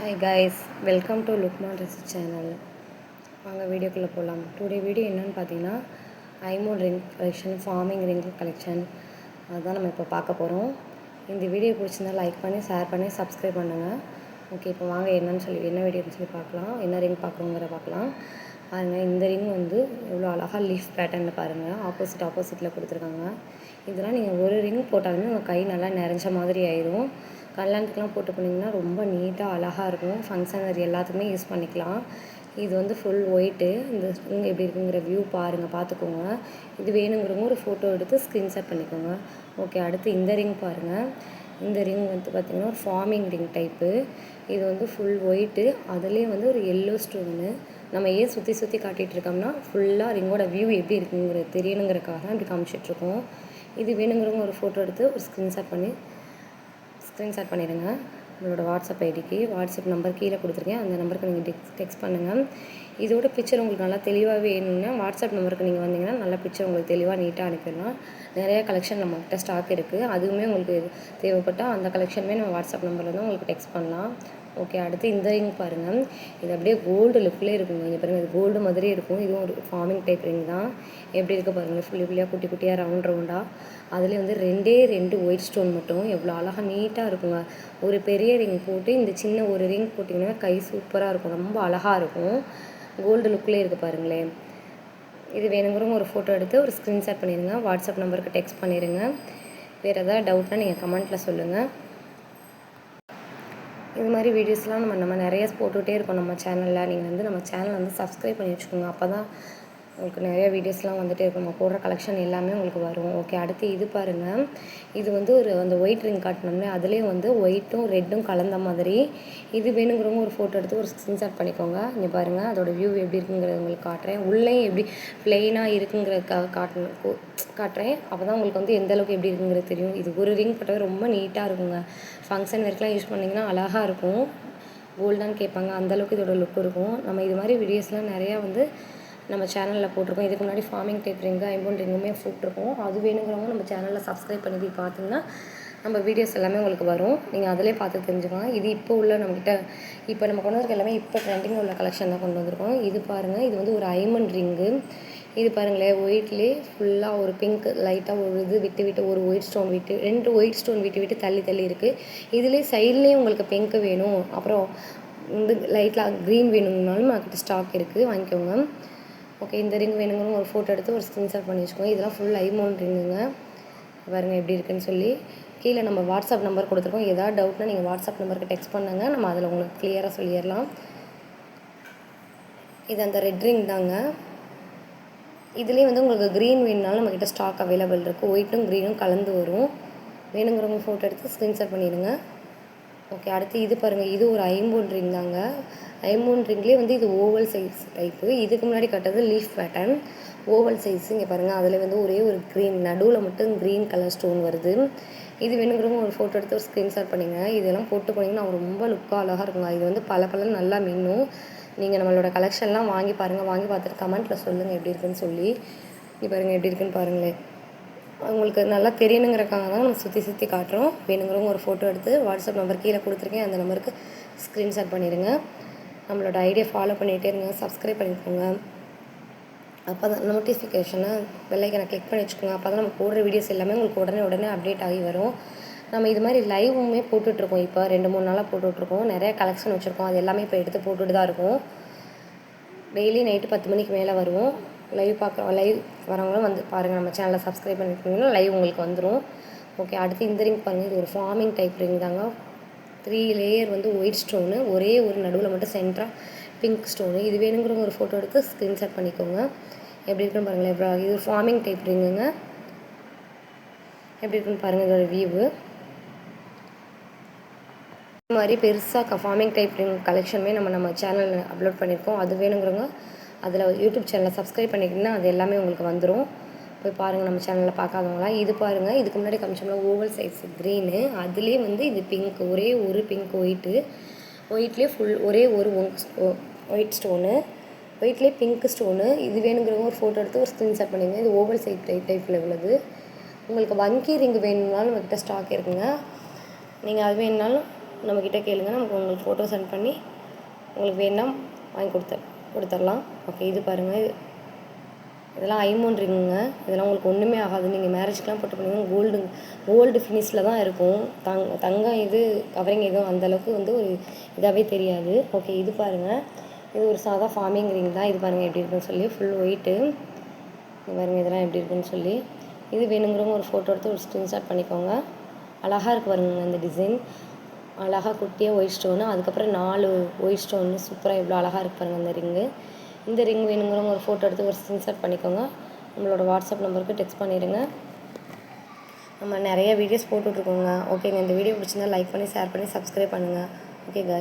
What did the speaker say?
Hi guys, welcome to Lukman dress channel. வாங்க வீடியோக்குள்ளே போகலாம். டுடே வீடியோ என்னென்னு பார்த்தீங்கன்னா, ஐமோன் ring collection, forming ring collection அதுதான் நம்ம இப்போ பார்க்க போகிறோம். இந்த வீடியோ பிடிச்சிருந்தா லைக் பண்ணி, ஷேர் பண்ணி, சப்ஸ்கிரைப் பண்ணுங்கள். ஓகே, இப்போ வாங்க என்ன வீடியோன்னு சொல்லி பார்க்கலாம். என்ன ரிங் பார்க்கணுங்கிற பார்க்கலாம். பாருங்கள், இந்த ரிங் வந்து எவ்வளோ அழகாக லீஃப் பேட்டர்னில் பாருங்கள், ஆப்போசிட்டில் கொடுத்துருக்காங்க. இதெல்லாம் நீங்கள் ஒரு ரிங் போட்டாலுமே உங்கள் கை நல்லா நிறைஞ்ச மாதிரி ஆயிடும். கல்யாணத்துக்குலாம் போட்டு போனீங்கன்னா ரொம்ப நீட்டாக அழகாக இருக்கும். ஃபங்க்ஷன் வேறு எல்லாத்துக்குமே யூஸ் பண்ணிக்கலாம். இது வந்து ஃபுல் ஒயிட்டு. இந்த ரிங் எப்படி இருக்குங்கிற வியூ பார்த்துக்கோங்க. இது வேணுங்கிறவங்க ஒரு ஃபோட்டோ எடுத்து ஸ்க்ரீன்ஷாட் பண்ணிக்கோங்க. ஓகே, அடுத்து இந்த ரிங் பாருங்கள். இந்த ரிங் வந்து பார்த்திங்கன்னா ஒரு ஃபார்மிங் ரிங் டைப்பு. இது வந்து ஃபுல் ஒயிட்டு, அதுலேயே வந்து ஒரு எல்லோ ஸ்டோனு. நம்ம ஏன் சுற்றி காட்டிகிட்ருக்கோம்னா ஃபுல்லாக ரிங்கோட வியூ எப்படி இருக்குங்கிறது தெரியணுங்கிறக்காக தான் இப்படி காமிச்சிட்ருக்கோம். இது வேணுங்கிறவங்க ஒரு ஃபோட்டோ எடுத்து ஒரு ஸ்க்ரீன்ஷாட் பண்ணிடுங்க. உங்களோட வாட்ஸ்அப் ஐடிக்கு வாட்ஸ்அப் நம்பர் கீழே கொடுத்துருக்கேன். அந்த நம்பருக்கு நீங்கள் டெக்ஸ்ட் பண்ணுங்கள். இதோட பிக்சர் உங்களுக்கு நல்லா தெளிவாக வேணும்னா வாட்ஸ்அப் நம்பருக்கு நீங்கள் வந்தீங்கன்னா நல்லா பிக்சர் உங்களுக்கு தெளிவாக நீட்டாக அனுப்பிடலாம். நிறையா கலெக்ஷன் நம்மகிட்ட ஸ்டாக் இருக்குது. அதுவுமே உங்களுக்கு தேவைப்பட்டால் அந்த கலெக்ஷனுமே நம்ம வாட்ஸ்அப் நம்பரில் தான் உங்களுக்கு டெக்ஸ்ட் பண்ணலாம். ஓகே, அடுத்து இந்த ரிங் பாருங்கள். இது அப்படியே கோல்டு லுக்கிலே இருக்குங்க. இங்கே பாருங்கள், இது கோல்டு மாதிரியே இருக்கும். இதுவும் ஒரு ஃபார்மிங் டைப் ரிங் தான். எப்படி இருக்க பாருங்கள், புள்ளியாக குட்டியாக ரவுண்டாக. அதுலேயே வந்து ரெண்டு ஒயிட் ஸ்டோன் மட்டும் எவ்வளோ அழகாக நீட்டாக இருக்குங்க. ஒரு பெரிய ரிங் போட்டு இந்த சின்ன ஒரு ரிங் போட்டிங்கன்னா கை சூப்பராக இருக்கும், ரொம்ப அழகாக இருக்கும். கோல்டு லுக்கிலே இருக்குது பாருங்களேன். இது வேணுங்கிறவங்க ஒரு ஃபோட்டோ எடுத்து ஒரு ஸ்க்ரீன்ஷாட் பண்ணிடுங்க. வாட்ஸ்அப் நம்பருக்கு டெக்ஸ்ட் பண்ணிடுங்க. வேறு ஏதாவது டவுட்னால் நீங்கள் கமெண்ட்டில் சொல்லுங்கள். இது மாதிரி வீடியோஸ்லாம் நம்ம நிறைய போட்டுகிட்டே இருக்கோம் நம்ம சேனலில். நீங்கள் வந்து நம்ம சேனலை வந்து சப்ஸ்கிரைப் பண்ணி வச்சுக்கோங்க. அப்போ தான் உங்களுக்கு நிறைய வீடியோஸ்லாம் வந்துகிட்டே இருக்கும். நம்ம போடுற கலெக்ஷன் எல்லாமே உங்களுக்கு வரும். ஓகே, அடுத்து இது பாருங்கள். இது வந்து அந்த ஒயிட் ரிங் காட்டினோம்னா அதுலேயும் வந்து ஒயிட்டும் ரெட்டும் கலந்த மாதிரி. இது வேணுங்கிறவங்க ஒரு ஃபோட்டோ எடுத்து ஒரு ஸ்க்ரீன்ஷாட் பண்ணிக்கோங்க. இங்கே பாருங்கள், அதோடய வியூ எப்படி இருக்குங்கிறத உங்களுக்கு காட்டுறேன். உள்ளேயும் எப்படி ப்ளெயினாக இருக்குங்கிறதுக்காக காட்டுறேன். அப்போ தான் உங்களுக்கு வந்து எந்தளவுக்கு எப்படி இருக்குங்கிறது தெரியும். இது ஒரு ரிங் போட்டாவே ரொம்ப நீட்டாக இருக்குங்க. ஃபங்க்ஷன் வரைக்கும்லாம் யூஸ் பண்ணிங்கன்னா அழகாக இருக்கும். கோல்டான்னு கேட்பாங்க, அந்தளவுக்கு இதோட லுக் இருக்கும். நம்ம இது மாதிரி வீடியோஸ்லாம் நிறையா வந்து நம்ம சேனலில் போட்டிருக்கோம். இதுக்கு முன்னாடி ஃபார்மிங் டைப் ரிங்கு, ஐம்பொன் ரிங்குமே போட்டிருக்கோம். அது வேணுங்கிறவங்க நம்ம சேனலில் சப்ஸ்கிரைப் பண்ணி போய் பார்த்தீங்கன்னா நம்ம வீடியோஸ் எல்லாமே உங்களுக்கு வரும். நீங்கள் அதிலே பார்த்து தெரிஞ்சுக்கலாம். இது இப்போ உள்ள நம்மக்கிட்ட இப்போ நம்ம கொண்டு வந்திருக்க எல்லாமே இப்போ ட்ரெண்டிங்கில் உள்ள கலெக்ஷன் தான் கொண்டு வந்திருக்கோம். இது பாருங்கள், இது வந்து ஒரு ஐமண்ட் ரிங்கு. இது பாருங்களேன், ஒயிட்லேயே ஃபுல்லாக ஒரு பிங்க் லைட்டாக ஒரு இது விட்டு ஒரு ஒயிட் ஸ்டோன் விட்டு 2 ஒயிட் ஸ்டோன் விட்டு தள்ளி இருக்குது. இதுலேயே சைட்லேயும் உங்களுக்கு பிங்க் வேணும், அப்புறம் வந்து லைட்டாக க்ரீன் வேணும்னாலும் நம்மக்கிட்ட ஸ்டாக் இருக்குது, வாங்கிக்கோங்க. ஓகே, இந்த ரிங் வேணுங்கன்னு ஒரு ஃபோட்டோ எடுத்து ஒரு ஸ்க்ரீன்ஷாட் பண்ணி வச்சுக்கோங்க. இதெல்லாம் ஃபுல் ஐமோன் ரிங்குங்க. பாருங்கள் எப்படி இருக்குன்னு சொல்லி. கீழே நம்ம வாட்ஸ்அப் நம்பர் கொடுத்துருக்கோம். ஏதாவது டவுட்னா நீங்கள் வாட்ஸ்அப் நம்பருக்கு டெக்ஸ்ட் பண்ணுங்க. நம்ம அதில் உங்களுக்கு கிளியராக சொல்லிடலாம். இது அந்த ரெட் ரிங் தாங்க. இதுலேயும் வந்து உங்களுக்கு க்ரீன் வேணுனாலும் நம்மக்கிட்ட ஸ்டாக் அவைலபிள் இருக்குது. ஒயிட்டும் க்ரீனும் கலந்து வரும். வேணுங்கிறவங்க ஃபோட்டோ எடுத்து ஸ்க்ரீன்ஷாட் பண்ணிடுங்க. ஓகே, அடுத்து இது பாருங்கள். இது ஒரு ஐம்பொன் ரிங் தாங்க. ஐம்பொன் ரிங்லேயே வந்து இது ஓவல் சைஸ் டைப்பு. இதுக்கு முன்னாடி கட்டது லீஃப் பேட்டர்ன், ஓவல் சைஸ். இங்கே பாருங்கள், அதில் வந்து ஒரே ஒரு க்ரீன், நடுவில் மட்டும் க்ரீன் கலர் ஸ்டோன் வருது. இது வேணுங்கிறவங்க ஒரு ஃபோட்டோ எடுத்து ஒரு ஸ்க்ரீன்ஷாட் பண்ணிங்க. இதெல்லாம் போட்டு போனீங்கன்னா ரொம்ப லுக்காக அழகாக இருக்குங்க. இது வந்து பல நல்லா மின்னும். நீங்கள் நம்மளோட கலெக்ஷன்லாம் வாங்கி பாருங்கள். வாங்கி பார்த்துட்டு கமெண்ட்டில் சொல்லுங்கள் எப்படி இருக்குன்னு சொல்லி. இங்கே பாருங்கள் எப்படி இருக்குன்னு பாருங்களேன். உங்களுக்கு நல்லா தெரியணுங்கிறக்காக தான் நம்ம சுற்றி காட்டுறோம். வேணுங்கிறவங்க ஒரு ஃபோட்டோ எடுத்து வாட்ஸ்அப் நம்பர் கீழே கொடுத்துருக்கேன், அந்த நம்பருக்கு ஸ்க்ரீன்ஷாட் பண்ணிடுங்க. நம்மளோட ஐடியா ஃபாலோ பண்ணிகிட்டே இருங்க. சப்ஸ்கிரைப் பண்ணிக்கோங்க. அப்போ தான் நோட்டிஃபிகேஷனை பெல்லைக்கனை கிளிக் பண்ணி வச்சுக்கோங்க. அப்போ தான் நம்ம போடுற வீடியோஸ் எல்லாமே உங்களுக்கு உடனே அப்டேட் ஆகி வரும். நம்ம இது மாதிரி லைவுமே போட்டுட்ருக்கோம். இப்போ 2-3 நாளாக போட்டுட்ருக்கோம். நிறையா கலெக்ஷன் வச்சுருக்கோம். அது எல்லாமே இப்போ எடுத்து போட்டுட்டு தான் இருக்கோம். டெய்லி நைட்டு 10 மணிக்கு மேலே வருவோம். லைவ் வரவங்களும் வந்து பாருங்கள். நம்ம சேனலை சப்ஸ்கிரைப் பண்ணிக்கிட்டிங்கன்னா லைவ் உங்களுக்கு வந்துடும். ஓகே, அடுத்து இந்த ரிங் பாருங்கள். இது ஒரு ஃபார்மிங் டைப் ரிங் தாங்க. 3 லேயர் வந்து ஒயிட் ஸ்டோனு, ஒரே ஒரு நடுவில் மட்டும் சென்டராக பிங்க் ஸ்டோனு. இது வேணுங்கிறவங்க ஒரு ஃபோட்டோ எடுத்து ஸ்க்ரீன்ஷாட் பண்ணிக்கோங்க. எப்படி இருக்குன்னு பாருங்களேன். இது ஃபார்மிங் டைப் ரிங்குங்க. எப்படி இருக்குன்னு பாருங்கள் இதோட வியூவு. இது மாதிரி பெருசாக ஃபார்மிங் டைப் ரிங் கலெக்ஷனுமே நம்ம சேனலில் அப்லோட் பண்ணியிருக்கோம். அது வேணுங்கிறவங்க அதில் யூடியூப் சேனலை சப்ஸ்கிரைப் பண்ணிக்கிட்டிங்கன்னா அது எல்லாமே உங்களுக்கு வந்துடும். போய் பாருங்கள் நம்ம சேனலில் பார்க்காதவங்களாம். இது பாருங்கள், இதுக்கு முன்னாடி காமிச்சோம்னா ஓவல் சைஸ் க்ரீனு, அதுலேயே வந்து இது பிங்க், ஒரே ஒரு பிங்க் ஒயிட்லேயே ஃபுல் ஒரே ஒரு ஒயிட் ஸ்டோனு, ஒயிட்லேயே பிங்க் ஸ்டோனு. இது வேணுங்கிறவங்க ஒரு ஃபோட்டோ எடுத்து ஒரு ஸ்க்ரீன்ஷாட் பண்ணிங்க. இது ஓவல் சைஸ் டைப்பில் உள்ளது. உங்களுக்கு வங்கி ரிங்கு வேணும்னாலும் நம்மக்கிட்ட ஸ்டாக் இருக்குங்க. நீங்கள் அது வேணுனாலும் நம்மக்கிட்ட கேளுங்க, நமக்கு உங்களுக்கு ஃபோட்டோ சென்ட் பண்ணி உங்களுக்கு வேணும்னா வாங்கி கொடுத்துர்லாம். ஓகே, இது பாருங்கள், இதெல்லாம் ஐமோன் ரிங்குங்க. இதெல்லாம் உங்களுக்கு ஒன்றுமே ஆகாது. நீங்கள் மேரேஜ்க்கெலாம் போட்டு போனீங்கன்னா கோல்டு ஃபினிஷில் தான் இருக்கும். தங்கம் இது கவரிங் எதுவும் அந்தளவுக்கு வந்து ஒரு இதாகவே தெரியாது. ஓகே, இது பாருங்கள், இது ஒரு சாதா ஃபார்மிங் ரிங் தான். இது பாருங்கள் எப்படி இருக்குன்னு சொல்லி, ஃபுல் ஒயிட்டு. இது பாருங்கள், இதெல்லாம் எப்படி இருக்குன்னு சொல்லி. இது வேணுங்கிறவங்க ஒரு ஃபோட்டோ எடுத்து ஒரு ஸ்க்ரீன்ஷாட் பண்ணிக்கோங்க. அழகாக இருக்கு பாருங்க இந்த டிசைன். அழகாக குட்டியாக ஒயிட் ஸ்டோனு, அதுக்கப்புறம் 4 ஒயிட் ஸ்டோனு சூப்பராக எவ்வளோ அழகாக இருக்கு பாருங்கள் அந்த ரிங்கு. இந்த ரிங் வேணுங்கிறவங்க ஒரு ஃபோட்டோ எடுத்து ஒரு ஸ்க்ரீன்ஷாட் பண்ணிக்கோங்க. நம்மளோட வாட்ஸ்அப் நம்பருக்கு டெக்ஸ்ட் பண்ணிடுங்க. நம்ம நிறைய வீடியோஸ் போட்டுட்ருக்கோங்க. ஓகேங்க, இந்த வீடியோ பிடிச்சிருந்தா லைக் பண்ணி, ஷேர் பண்ணி, சப்ஸ்கிரைப் பண்ணுங்கள். Okay guys.